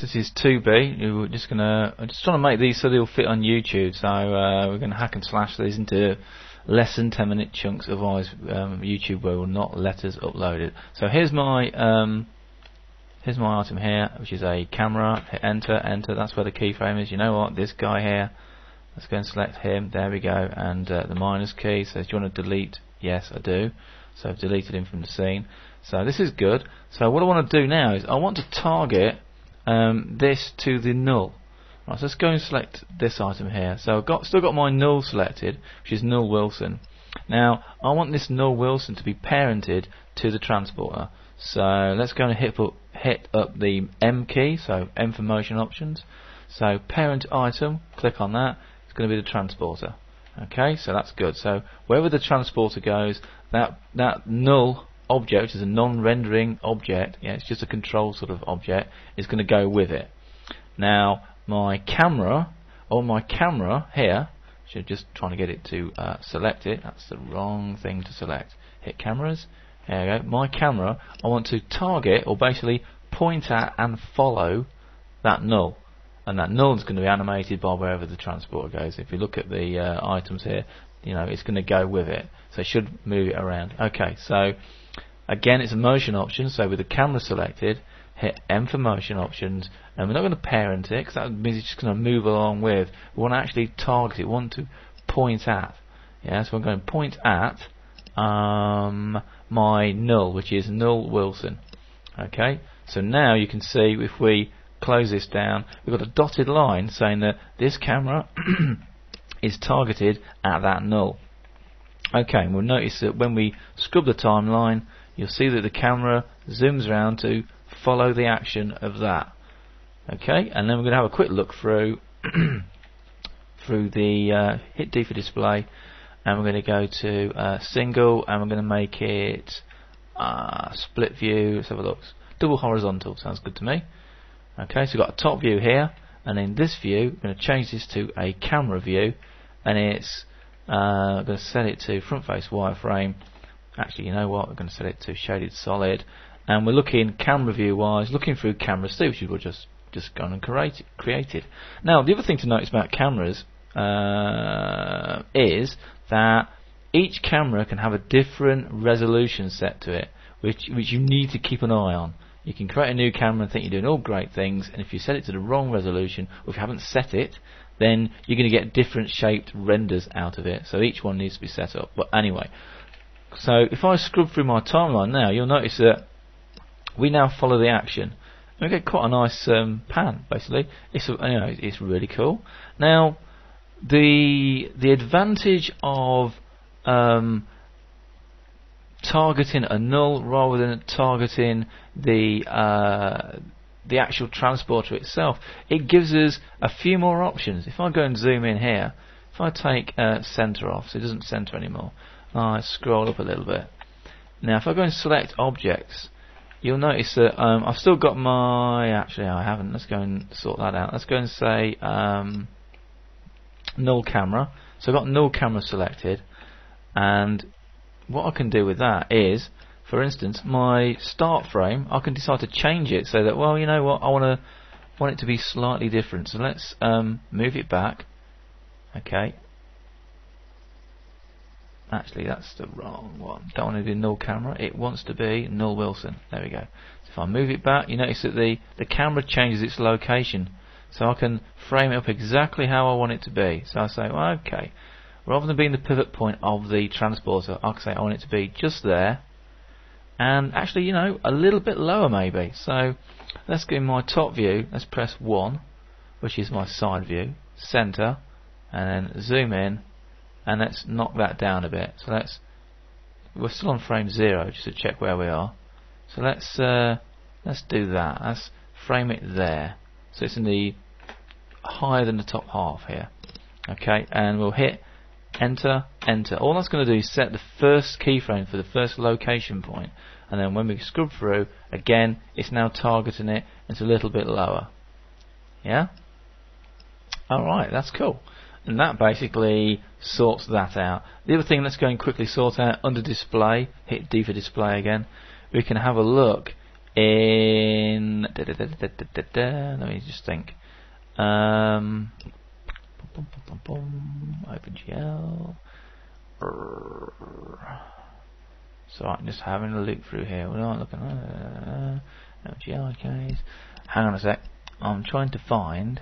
This is 2B. I'm just trying to make these so they'll fit on YouTube. So we're going to hack and slash these into less than 10-minute chunks. Otherwise, YouTube will not let us upload it. So here's my item here, which is a camera. Hit enter, enter. That's where the keyframe is. You know what? This guy here. Let's go and select him. There we go. And the minus key says, do you want to delete? Yes, I do. So I've deleted him from the scene. So this is good. So what I want to do now is I want to target this to the null. Right, so let's go and select this item here. So I've still got my null selected, which is null Wilson. Now I want this null Wilson to be parented to the transporter. So let's go and hit up the M key, so M for motion options. So parent item, click on that. It's going to be the transporter. Okay, so that's good. So wherever the transporter goes, that null object, which is a non-rendering object, yeah, it's just a control sort of object, is going to go with it. Now my camera here, should just trying to get it to select it. That's the wrong thing to select. Hit cameras. There we go. My camera, I want to target or basically point at and follow that null, and that null is going to be animated by wherever the transporter goes. If you look at the items here, you know it's going to go with it, so it should move it around. Okay, so again, it's a motion option. So with the camera selected, hit M for motion options, and we're not going to parent it because that means it's just going to move along with. We want to actually target it. We want to point at. Yeah, so I'm going to point at my null, which is null Wilson. Okay, so now you can see if we close this down, we've got a dotted line saying that this camera is targeted at that null. Okay, and we'll notice that when we scrub the timeline, you'll see that the camera zooms around to follow the action of that. Okay, and then we're going to have a quick look through through the hit D for display, and we're going to go to single, and we're going to make it split view. Let's have a look. Double horizontal sounds good to me. Okay, so we've got a top view here, and in this view, we're going to change this to a camera view, and it's I'm going to set it to front face wireframe. Actually, you know what? We're going to set it to shaded solid, and we're looking camera view wise, looking through camera C, which we've just gone and created. Now, the other thing to notice about cameras is that each camera can have a different resolution set to it, which you need to keep an eye on. You can create a new camera and think you're doing all great things, and if you set it to the wrong resolution, or if you haven't set it, then you're going to get different shaped renders out of it. So each one needs to be set up. But anyway, so if I scrub through my timeline now, you'll notice that we now follow the action. And we get quite a nice pan, basically. It's really cool. Now, the advantage of targeting a null rather than targeting the actual transporter itself, it gives us a few more options. If I go and zoom in here, if I take center off, so it doesn't center anymore, I scroll up a little bit. Now if I go and select objects, you'll notice that I've still got my, actually I haven't, let's go and sort that out. Let's go and say null camera. So I've got null camera selected, and what I can do with that is, for instance, my start frame, I can decide to change it so that, well, you know what, I want it to be slightly different. So let's move it back. Okay. Actually, that's the wrong one. Don't want to do null camera. It wants to be null Wilson. There we go. So if I move it back, you notice that the camera changes its location. So I can frame it up exactly how I want it to be. So I say, well, okay, rather than being the pivot point of the transporter, I can say I want it to be just there, and actually, you know, a little bit lower maybe. So let's go in my top view, let's press 1, which is my side view, center, and then zoom in, and let's knock that down a bit. So we're still on frame 0 just to check where we are. So let's do that. Let's frame it there. So it's in the higher than the top half here. Okay, and we'll hit enter, enter. All that's going to do is set the first keyframe for the first location point, and then when we scrub through, again, it's now targeting it. It's a little bit lower. Yeah. All right, that's cool. And that basically sorts that out. The other thing, let's go and quickly sort out under display. Hit D for display again. We can have a look in let me just think. OpenGL. So I'm just having a look through here. We're not looking at OpenGL case. Hang on a sec. I'm trying to find.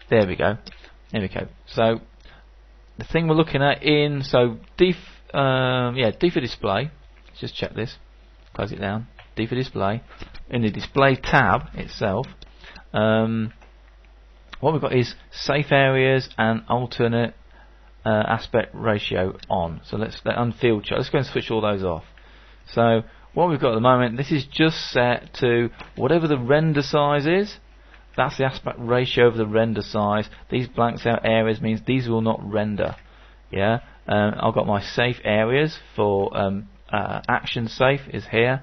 There we go. There we go. So the thing we're looking at in D for display. Let's just check this. Close it down. D for display. In the display tab itself, what we've got is safe areas and alternate aspect ratio on. So let's unfield chart. Let's go and switch all those off. So what we've got at the moment, this is just set to whatever the render size is. That's the aspect ratio of the render size. These blanks out areas means these will not render. Yeah. I've got my safe areas for action safe is here,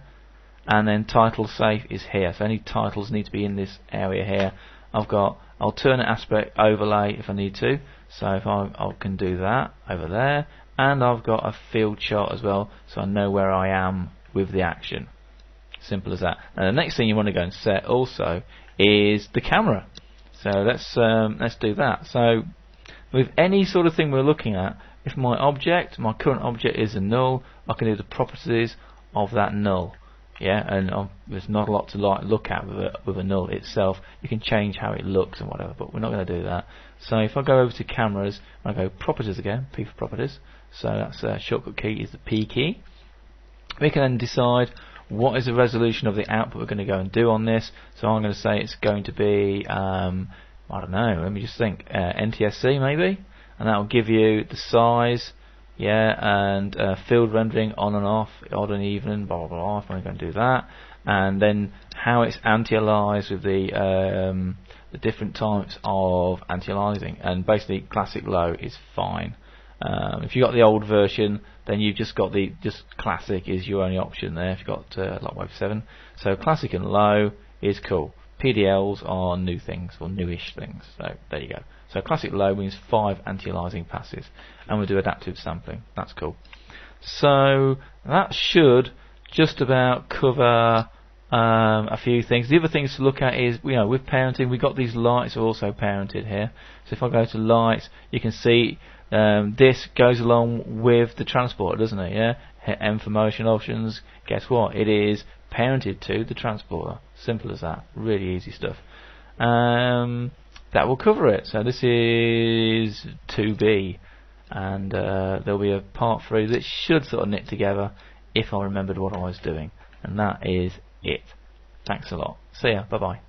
and then title safe is here. So any titles need to be in this area here. I've got alternate aspect overlay if I need to. So if I can do that over there, and I've got a field chart as well, so I know where I am with the action. Simple as that. And the next thing you want to go and set also is the camera. So let's do that. So with any sort of thing we're looking at, if my current object is a null, I can do the properties of that null. Yeah, and there's not a lot to look at with a null itself. You can change how it looks and whatever, but we're not going to do that. So if I go over to cameras, I go properties again, P for properties. So that's shortcut key is the P key. We can then decide what is the resolution of the output we're going to go and do on this. So I'm going to say it's going to be I don't know, let me just think, NTSC maybe, and that will give you the size, yeah, and field rendering on and off, odd and even, blah blah blah. If I'm going to do that, and then how it's anti-aliased with the different types of anti-aliasing, and basically classic low is fine. If you got the old version, then you've just got just classic is your only option there. If you've got Lightwave 7, so classic and low is cool. PDLs are new things or newish things. So there you go. So classic low means 5 anti-aliasing passes, and we'll do adaptive sampling. That's cool. So that should just about cover a few things. The other things to look at is, with parenting, we've got these lights are also parented here. So if I go to lights, you can see this goes along with the transporter, doesn't it? Yeah. M for motion options. Guess what? It is parented to the transporter. Simple as that. Really easy stuff. That will cover it. So this is 2B, and there'll be a part 3 that should sort of knit together if I remembered what I was doing. And that is it. Thanks a lot. See ya. Bye bye.